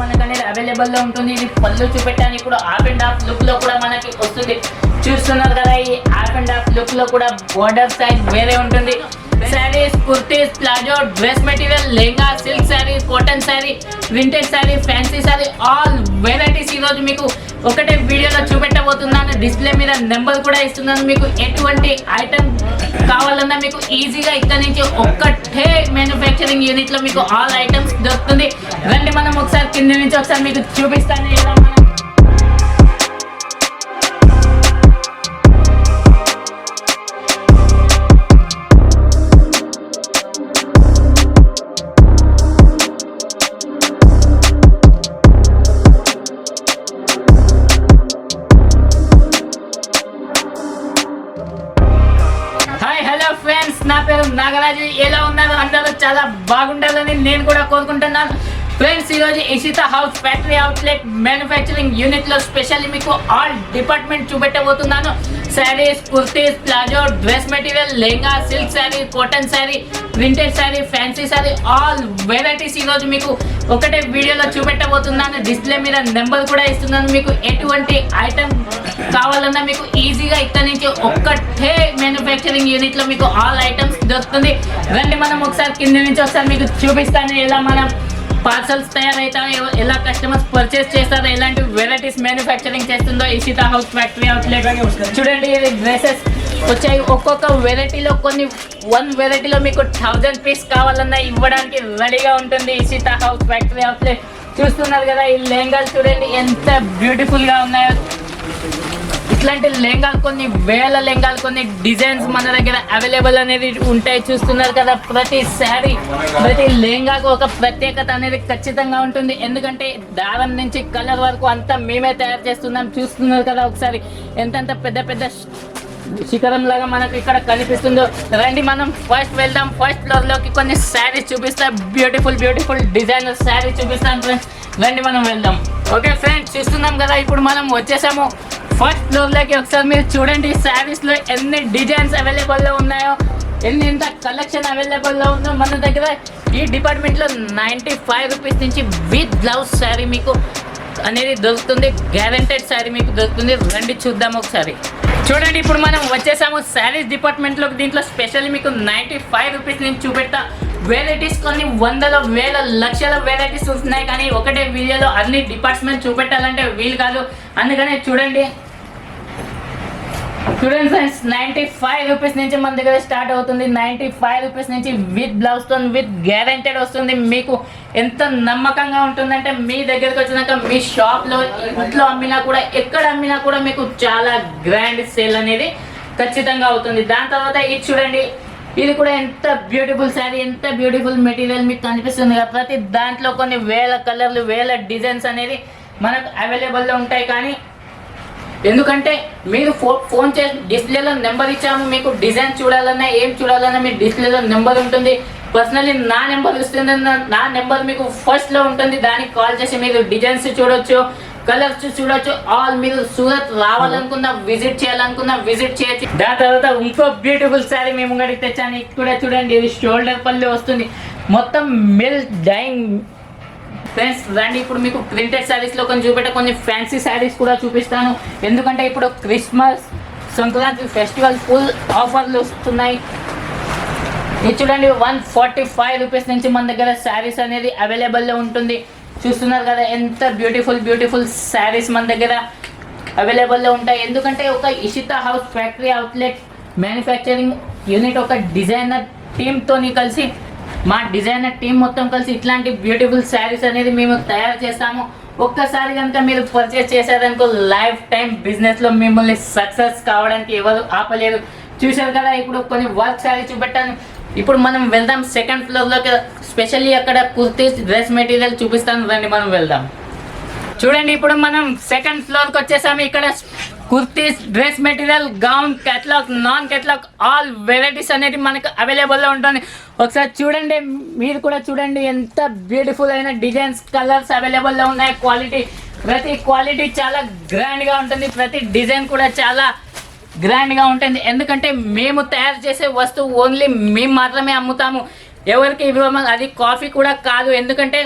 మనకు అనేది అవైలబుల్ లో ఉంటుంది. ఇది పళ్ళు చూపెట్టాను. ఇప్పుడు హాఫ్ అండ్ హాఫ్ లుక్ లో కూడా మనకి వస్తుంది. చూస్తున్నారు కదా, ఈ హాఫ్ అండ్ హాఫ్ లుక్ లో కూడా బోర్డర్ సైజ్ వేరే ఉంటుంది. Saris, kurtis, palazzo, dress material, lehenga, silk sari, cotton sari, printed sari, fancy sari, all varieties ఈరోజు మీకు ఒకటే వీడియోలో చూపెట్టబోతున్నాను. డిస్ప్లే మీద నెంబర్ కూడా ఇస్తున్నాను. మీకు ఎటువంటి ఐటమ్ కావాలన్నా మీకు ఈజీగా ఇక్కడ నుంచి ఒక్కటే మ్యానుఫ్యాక్చరింగ్ యూనిట్ లో మీకు ఆల్ ఐటమ్స్ దొరుకుతుంది. రండి మనం ఒకసారి కింద నుంచి ఒకసారి మీకు చూపిస్తాను. ఇలా మనం ఫ్రెండ్స్, నా పేరు నాగరాజు. ఎలా ఉన్నారు అందరూ? చాలా బాగుండాలని నేను కూడా కోరుకుంటున్నాను. ఫ్రెండ్స్, ఈరోజు Ishita house factory outlet manufacturing unit లో స్పెషల్లీ మీకు ఆల్ డిపార్ట్మెంట్ చూపెట్టబోతున్నాను. Saris, kurtis, palazzo, dress material, lehenga, silk sari, cotton sari, printed sari, fancy sari, all varieties ఈరోజు మీకు ఒకటే వీడియోలో చూపెట్టబోతున్నాను. డిస్ప్లే మీద నెంబర్ కూడా ఇస్తున్నాను. మీకు ఎటువంటి ఐటమ్ కావాలన్నా మీకు ఈజీగా ఇక్కడ నుంచి ఒక్కటే మ్యానుఫ్యాక్చరింగ్ యూనిట్ లో మీకు ఆల్ ఐటమ్స్ దొరుకుతుంది. రండి మనం ఒకసారి కింద నుంచి ఒకసారి మీకు చూపిస్తాను. ఎలా మనం పార్సల్స్ తయారవుతాయో, ఎలా కస్టమర్స్ పర్చేస్ చేస్తారో, ఎలాంటి వెరైటీస్ మ్యానుఫ్యాక్చరింగ్ చేస్తుందో ఇషితా హౌస్ ఫ్యాక్టరీ అవుట్లెట్. చూడండి, ఇది డ్రెస్సెస్ వచ్చాయి. ఒక్కొక్క వెరైటీలో కొన్ని 1 వెరైటీలో మీకు 1000 పీస్ కావాలన్నా ఇవ్వడానికి రెడీగా ఉంటుంది ఇషితా హౌస్ ఫ్యాక్టరీ అవుట్లెట్. చూస్తున్నారు కదా, ఈ లెహంగాలు చూడండి ఎంత బ్యూటిఫుల్ గా ఉన్నాయో. ఇట్లాంటి లెహంగాలు కొన్ని వేల లెహంగాలు, కొన్ని డిజైన్స్ మన దగ్గర అవైలబుల్ అనేది ఉంటాయి. చూస్తున్నారు కదా, ప్రతి శారీ, ప్రతి లెహంగాకు ఒక ప్రత్యేకత అనేది ఖచ్చితంగా ఉంటుంది. ఎందుకంటే దారం నుంచి కలర్ వరకు అంతా మేమే తయారు చేస్తున్నాం. చూస్తున్నారు కదా ఒకసారి ఎంతెంత పెద్ద పెద్ద శిఖరం లాగా మనకు ఇక్కడ కనిపిస్తుందో. రండి మనం ఫస్ట్ వెళ్దాం. ఫస్ట్ ఫ్లోర్ లోకి కొన్ని శారీస్ చూపిస్తా. బ్యూటిఫుల్ బ్యూటిఫుల్ డిజైనర్ శారీ చూపిస్తాను ఫ్రెండ్స్. రండి మనం వెళ్దాం. ఓకే ఫ్రెండ్స్, చూస్తున్నాం కదా, ఇప్పుడు మనం వచ్చేసాము ఫస్ట్ ఫ్లోర్ లోకి. ఒకసారి మీరు చూడండి శారీస్ లో ఎన్ని డిజైన్స్ అవైలబుల్ లో ఉన్నాయో, ఎంత కలెక్షన్ అవైలబుల్ లో ఉందో. మన దగ్గర ఈ డిపార్ట్మెంట్ లో 95 రూపీస్ నుంచి విత్ బ్లౌజ్ శారీ మీకు అనేది దొరుకుతుంది. గ్యారెంటెడ్ శారీ మీకు దొరుకుతుంది. రండి చూద్దాం ఒకసారి. చూడండి, ఇప్పుడు మనం వచ్చేసాము శారీస్ డిపార్ట్మెంట్ లో. దీంట్లో స్పెషల్లీ మీకు 95 రూపీస్ నుంచి చూపెడతా. వెరైటీస్ కొన్ని వందల వేల లక్షల వెరైటీస్ ఉన్నాయి, కానీ ఒకటే వీడియోలో అన్ని డిపార్ట్మెంట్ చూపెట్టాలంటే వీలు కాదు. అందుకనే చూడండి ఫ్రెండ్స్, 95 రూపీస్ నుంచి మన దగ్గర స్టార్ట్ అవుతుంది. 95 రూపీస్ నుంచి విత్ బ్లౌజ్ తో విత్ గ్యారెంటెడ్ వస్తుంది. మీకు ఎంత నమ్మకంగా ఉంటుందంటే మీ దగ్గరకు వచ్చినాక మీ షాప్లో, ఇంట్లో అమ్మినా కూడా, ఎక్కడ అమ్మినా కూడా మీకు చాలా గ్రాండ్ సేల్ అనేది ఖచ్చితంగా అవుతుంది. దాని తర్వాత ఇది చూడండి, ఇది కూడా ఎంత బ్యూటిఫుల్ శారీ, ఎంత బ్యూటిఫుల్ మెటీరియల్ మీకు కనిపిస్తుంది కదా. ప్రతి దాంట్లో కొన్ని వేల కలర్లు, వేల డిజైన్స్ అనేది మనకు అవైలబుల్లో ఉంటాయి. కానీ ఎందుకంటే మీరు ఫోన్ చేసి డిస్ప్లేలో నెంబర్ ఇచ్చాము. మీకు డిజైన్ చూడాలన్నా, ఏం చూడాలన్నా మీ డిస్ప్లేలో నెంబర్ ఉంటుంది. పర్సనలీ నా నెంబర్ ఇస్తుంది. నా నెంబర్ మీకు ఫస్ట్లో ఉంటుంది. దానికి కాల్ చేసి మీరు డిజైన్స్ చూడొచ్చు, కలర్స్ చూడొచ్చు. ఆల్ మీరు సూరత్ రావాలనుకున్నా, విజిట్ చేయాలనుకున్నా విజిట్ చేయొచ్చు. దాని తర్వాత ఇంకో బ్యూటిఫుల్ శారీ మేము ముంగడికి తెచ్చాను. ఇక్కడ చూడండి, ఇది షోల్డర్ పళ్ళు వస్తుంది. మొత్తం మిల్ డైయింగ్ ఫ్రెండ్స్. రండి, ఇప్పుడు మీకు ప్రింటెడ్ శారీస్లో కొన్ని చూపెట్ట, కొన్ని ఫ్యాన్సీ శారీస్ కూడా చూపిస్తాను. ఎందుకంటే ఇప్పుడు క్రిస్మస్, సంక్రాంతి ఫెస్టివల్ ఫుల్ ఆఫర్లు వస్తున్నాయి. ఇది చూడండి, 145 రూపీస్ నుంచి మన దగ్గర శారీస్ అనేది అవైలబుల్లో ఉంటుంది. చూస్తున్నారు కదా, ఎంత బ్యూటిఫుల్ బ్యూటిఫుల్ శారీస్ మన దగ్గర అవైలబుల్లో ఉంటాయి. ఎందుకంటే ఒక Ishita house factory outlet manufacturing unit ఒక డిజైనర్ టీమ్తో కలిసి, మా డిజైనర్ టీం మొత్తం కలిసి ఇట్లాంటి బ్యూటిఫుల్ శారీస్ అనేది మేము తయారు చేస్తాము. ఒక్కసారి కనుక మీరు పర్చేస్ చేశారనుకో, లైఫ్ టైం బిజినెస్లో మిమ్మల్ని సక్సెస్ కావడానికి ఎవరు ఆపలేరు. చూశారు కదా, ఇప్పుడు కొన్ని వర్క్ శారీ చూపెట్టాను. ఇప్పుడు మనం వెళ్దాం సెకండ్ ఫ్లోర్లోకి. స్పెషల్లీ అక్కడ కుర్తీస్, డ్రెస్ మెటీరియల్ చూపిస్తాను. రండి మనం వెళ్దాం. చూడండి, ఇప్పుడు మనం సెకండ్ ఫ్లోర్కి వచ్చేసాము. ఇక్కడ kurtis, dress material, gown, catalogue, non catalogue, all varieties అనేది మనకు అవైలబుల్లో ఉంటుంది. ఒకసారి చూడండి, మీరు కూడా చూడండి ఎంత బ్యూటిఫుల్ అయిన డిజైన్స్, కలర్స్ అవైలబుల్లో ఉన్నాయి. క్వాలిటీ, ప్రతి క్వాలిటీ చాలా గ్రాండ్గా ఉంటుంది. ప్రతి డిజైన్ కూడా చాలా గ్రాండ్గా ఉంటుంది. ఎందుకంటే మేము తయారు చేసే వస్తువు ఓన్లీ మేము మాత్రమే అమ్ముతాము, ఎవరికి ఇవ్వము. అది కాఫీ కూడా కాదు. ఎందుకంటే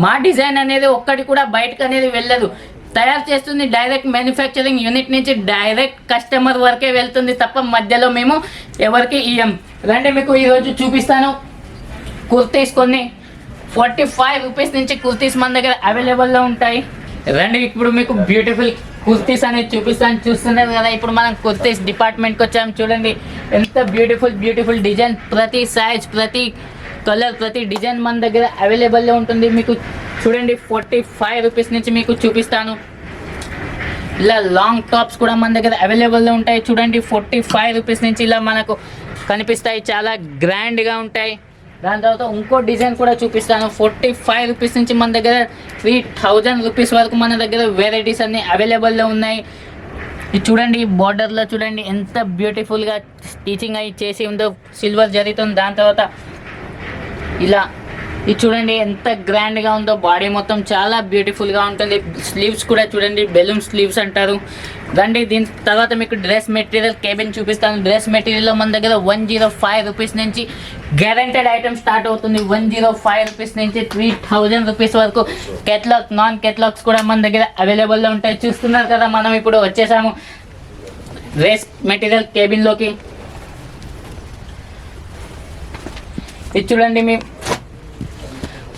మా డిజైన్ అనేది ఒక్కటి కూడా బయటకు అనేది వెళ్ళదు. తయారు చేస్తుంది డైరెక్ట్ మ్యానుఫ్యాక్చరింగ్ యూనిట్ నుంచి డైరెక్ట్ కస్టమర్ వరకే వెళ్తుంది తప్ప మధ్యలో మేము ఎవరికి ఇయ్యం. రండి మీకు ఈరోజు చూపిస్తాను కుర్తీస్ కొన్ని 45 రూపీస్ నుంచి కుర్తీస్ మన దగ్గర అవైలబుల్లో ఉంటాయి. రండి ఇప్పుడు మీకు బ్యూటిఫుల్ కుర్తీస్ అనేది చూపిస్తాను. చూస్తున్నారు కదా, ఇప్పుడు మనం కుర్తీస్ డిపార్ట్మెంట్కి వచ్చాము. చూడండి ఎంత బ్యూటిఫుల్ డిజైన్, ప్రతి సైజ్, ప్రతి కలర్, ప్రతి డిజైన్ మన దగ్గర అవైలబుల్లో ఉంటుంది. మీకు చూడండి 45 రూపీస్ నుంచి మీకు చూపిస్తాను. ఇలా లాంగ్ టాప్స్ కూడా మన దగ్గర అవైలబుల్లో ఉంటాయి. చూడండి 45 రూపీస్ నుంచి ఇలా మనకు కనిపిస్తాయి, చాలా గ్రాండ్గా ఉంటాయి. దాని తర్వాత ఇంకో డిజైన్ కూడా చూపిస్తాను. 45 రూపీస్ నుంచి మన దగ్గర 3000 రూపీస్ వరకు మన దగ్గర వెరైటీస్ అన్నీ అవైలబుల్లో ఉన్నాయి. ఇది చూడండి, బార్డర్లో చూడండి ఎంత బ్యూటిఫుల్గా స్టిచింగ్ అయి చేసి ఉందో సిల్వర్ జరీతో. దాని తర్వాత ఇలా ఇది చూడండి ఎంత గ్రాండ్గా ఉందో, బాడీ మొత్తం చాలా బ్యూటిఫుల్గా ఉంటుంది. స్లీవ్స్ కూడా చూడండి బెలూన్ స్లీవ్స్ అంటారు. రండి దీని తర్వాత మీకు డ్రెస్ మెటీరియల్ కేబిన్ చూపిస్తాను. డ్రెస్ మెటీరియల్లో మన దగ్గర 105 రూపీస్ నుంచి గ్యారెంటెడ్ ఐటమ్ స్టార్ట్ అవుతుంది. 105 రూపీస్ నుంచి 3000 రూపీస్ వరకు కేటలాగ్, నాన్ కేటలాగ్స్ కూడా మన దగ్గర అవైలబుల్లో ఉంటాయి. చూస్తున్నారు కదా, మనం ఇప్పుడు వచ్చేసాము డ్రెస్ మెటీరియల్ కేబిన్లోకి. ఇది చూడండి మీ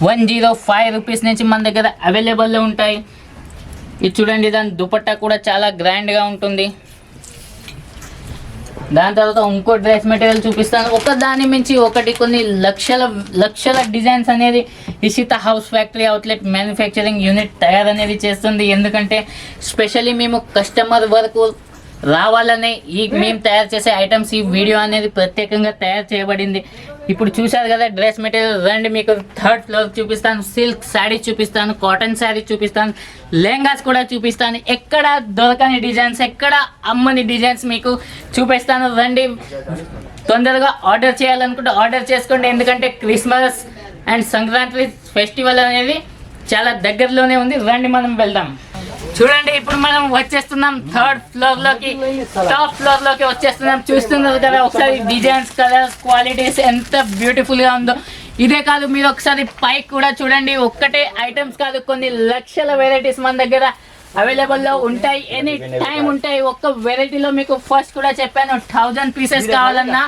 105 రూపీస్ నుంచి మన దగ్గర అవైలబుల్లో ఉంటాయి. ఇది చూడండి, దాని దుపట్టా కూడా చాలా గ్రాండ్గా ఉంటుంది. దాని తర్వాత ఇంకో డ్రెస్ మెటీరియల్ చూపిస్తాను. ఒక దాని మించి ఒకటి కొన్ని లక్షల డిజైన్స్ అనేది Ishita house factory outlet manufacturing unit తయారు అనేది చేస్తుంది. ఎందుకంటే స్పెషల్లీ మేము కస్టమర్ వరకు రావాలనే మేము తయారు చేసే ఐటమ్స్ ఈ వీడియో అనేది ప్రత్యేకంగా తయారు చేయబడింది. ఇప్పుడు చూశారు కదా డ్రెస్ మెటీరియల్. రండి మీకు 3rd ఫ్లోర్ చూపిస్తాను. సిల్క్ శారీ చూపిస్తాను, కాటన్ శారీ చూపిస్తాను, లెహంగాస్ కూడా చూపిస్తాను. ఎక్కడ దొరకని డిజైన్స్, ఎక్కడ అమ్మని డిజైన్స్ మీకు చూపిస్తాను. రండి, తొందరగా ఆర్డర్ చేయాలనుకుంటే ఆర్డర్ చేసుకోండి. ఎందుకంటే క్రిస్మస్ అండ్ సంక్రాంతి ఫెస్టివల్ అనేది చాలా దగ్గరలోనే ఉంది. రండి మనం వెళ్దాం. చూడండి ఇప్పుడు మనం వచ్చేస్తున్నాం 3rd ఫ్లోర్లోకి, టాప్ ఫ్లోర్లోకి వచ్చేస్తున్నాం. చూస్తున్నారు కదా ఒకసారి డిజైన్స్, కలర్స్, క్వాలిటీస్ ఎంత బ్యూటిఫుల్గా ఉందో. ఇదే కాదు, మీరు ఒకసారి పైకి కూడా చూడండి. ఒక్కటే ఐటమ్స్ కాదు, కొన్ని లక్షల వెరైటీస్ మన దగ్గర అవైలబుల్లో ఉంటాయి. ఎనీ టైం ఉంటాయి. ఒక్క వెరైటీలో మీకు ఫస్ట్ కూడా చెప్పాను 1000 పీసెస్ కావాలన్నా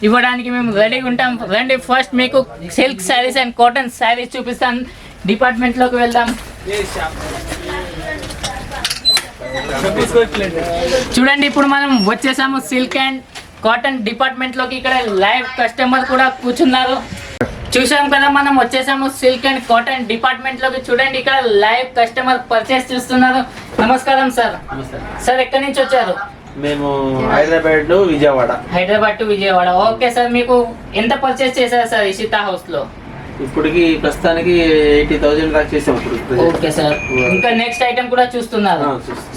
ఇవ్వడానికి మేము రెడీగా ఉంటాం. రండి ఫస్ట్ మీకు silk saris and cotton saris చూపిస్తాను. డిపార్ట్మెంట్లోకి వెళ్దాం. చూడండి ఇప్పుడు మనం వచ్చేసాము సిల్క్ అండ్ కాటన్ డిపార్ట్మెంట్లోకి. ఇక్కడ లైవ్ కస్టమర్ కూడా కూర్చున్నారు. చూసాం కదా, మనం వచ్చేసాము సిల్క్ అండ్ కాటన్ డిపార్ట్మెంట్లోకి. చూడండి ఇక్కడ లైవ్ కస్టమర్ పర్చేస్ చేస్తున్నారు. నమస్కారం సార్. సార్ ఎక్కడి నుంచి వచ్చారు? మేము Hyderabad to Vijayawada. Okay sir, మీకు ఎంత పర్చేస్ చేశారు సార్ ఇషితా హౌస్ లో? ఇప్పటికి ప్రస్తుతానికి 80,000 దాకా చేసాం. ఓకే సార్, ఇంకా నెక్స్ట్ ఐటమ్ కూడా చూస్తున్నారు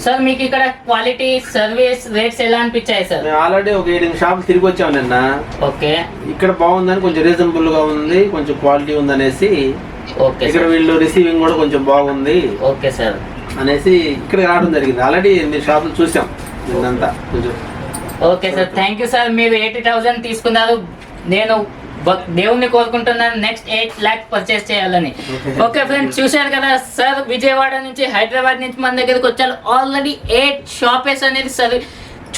సార్. మీకు ఇక్కడ క్వాలిటీ, సర్వీస్, రేట్స్ ఎలా అనిపించాయి సార్? మేము ఆల్రెడీ ఒక 7 షాపులు తిరిగి వచ్చాము నిన్న. ఓకే, ఇక్కడ బాగుందని, కొంచెం రీజనబుల్ గా ఉంది, కొంచెం క్వాలిటీ ఉంది అనేసి. ఓకే, ఇక్కడ వీళ్ళు రిసీవింగ్ కూడా కొంచెం బాగుంది. ఓకే సార్ అనేసి ఇక్కడ రావడం జరిగింది. ఆల్రెడీ మీరు షాపులు చూసాం నిన్నంతా కొంచెం. Okay sir, thank you sir. మీరు 80,000 తీసుకున్నారు. నేను దేవుణ్ణి కోరుకుంటున్నాను నెక్స్ట్ 8 lakhs పర్చేస్ చేయాలని. ఓకే ఫ్రెండ్స్, చూశారు కదా సార్, విజయవాడ నుంచి, హైదరాబాద్ నుంచి మన దగ్గరికి వచ్చారు. ఆల్రెడీ 8 షాపెస్ అనేది సార్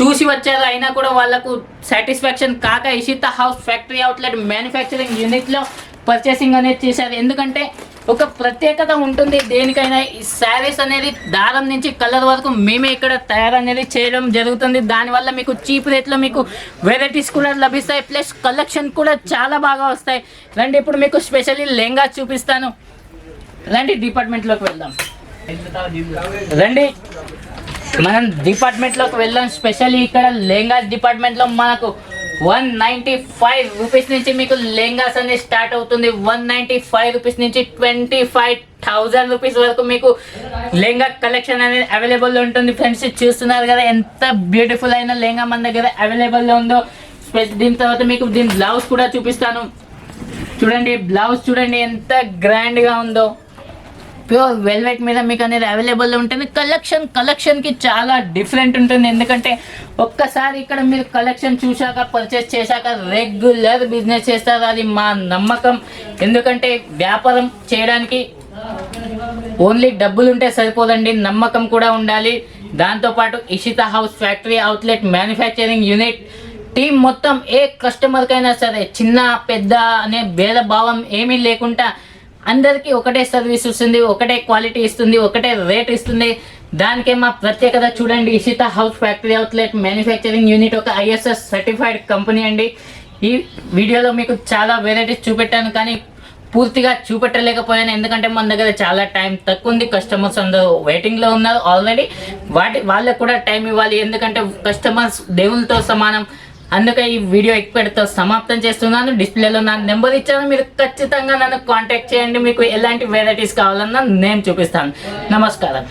చూసి వచ్చారు. అయినా కూడా వాళ్ళకు సాటిస్ఫాక్షన్ కాక Ishita house factory outlet manufacturing యూనిట్లో పర్చేసింగ్ అనేది చేశారు. ఎందుకంటే ఒక ప్రత్యేకత ఉంటుంది దేనికైనా. ఈ శారీస్ అనేది దారం నుంచి కలర్ వరకు మేమే ఇక్కడ తయారు అనేది చేయడం జరుగుతుంది. దానివల్ల మీకు చీప్ రేట్లో మీకు వెరైటీస్ కూడా లభిస్తాయి, ప్లస్ కలెక్షన్ కూడా చాలా బాగా వస్తాయి. రండి ఇప్పుడు మీకు స్పెషల్లీ లెహంగా చూపిస్తాను. రండి డిపార్ట్మెంట్లోకి వెళ్దాం. రండి మనం డిపార్ట్మెంట్లోకి వెళ్దాం. స్పెషల్లీ ఇక్కడ లెహంగాస్ డిపార్ట్మెంట్లో మనకు 195 రూపీస్ నుంచి మీకు లెహంగాస్ అనేది స్టార్ట్ అవుతుంది. 195 రూపీస్ నుంచి 25,000 రూపీస్ వరకు మీకు లెహంగా కలెక్షన్ అనేది అవైలబుల్ ఉంటుంది. ఫ్రెండ్స్ చూస్తున్నారు కదా ఎంత బ్యూటిఫుల్ అయిన లెహంగా మన దగ్గర అవైలబుల్లో ఉందో. దీని తర్వాత మీకు దీని బ్లౌజ్ కూడా చూపిస్తాను. చూడండి బ్లౌజ్ చూడండి ఎంత గ్రాండ్గా ఉందో. ప్యూర్ వెల్వెట్ మీద మీకు అనేది అవైలబుల్లో ఉంటుంది. కలెక్షన్కి చాలా డిఫరెంట్ ఉంటుంది. ఎందుకంటే ఒక్కసారి ఇక్కడ మీరు కలెక్షన్ చూశాక, పర్చేస్ చేశాక రెగ్యులర్ బిజినెస్ చేస్తారు. అది మా నమ్మకం. ఎందుకంటే వ్యాపారం చేయడానికి ఓన్లీ డబ్బులు ఉంటే సరిపోదండి, నమ్మకం కూడా ఉండాలి. దాంతోపాటు Ishita house factory outlet manufacturing unit team మొత్తం ఏ కస్టమర్కైనా సరే చిన్న పెద్ద అనే భేదభావం ఏమీ లేకుండా అందరికీ ఒకటే సర్వీస్ ఇస్తుంది, ఒకటే క్వాలిటీ ఇస్తుంది, ఒకటే రేట్ ఇస్తుంది. దానికే మా ప్రత్యేకత చూడండి. Ishita house factory outlet manufacturing unit ఒక ISS సర్టిఫైడ్ కంపెనీ అండి. ఈ వీడియోలో మీకు చాలా వెరైటీస్ చూపెట్టాను, కానీ పూర్తిగా చూపెట్టలేకపోయాను ఎందుకంటే మన దగ్గర చాలా టైం తక్కువ ఉంది. కస్టమర్స్ అందరూ వెయిటింగ్లో ఉన్నారు ఆల్రెడీ. వాళ్ళకు కూడా టైం ఇవ్వాలి, ఎందుకంటే కస్టమర్స్ దేవునితో సమానం. అందుకే ఈ వీడియో ఇక్కడితో సమాప్తం చేస్తున్నాను. డిస్ప్లేలో నా నెంబర్ ఇచ్చాను, మీరు ఖచ్చితంగా నన్ను కాంటాక్ట్ చేయండి. మీకు ఎలాంటి వెరైటీస్ కావాలన్నా నేను చూపిస్తాను. నమస్కారం.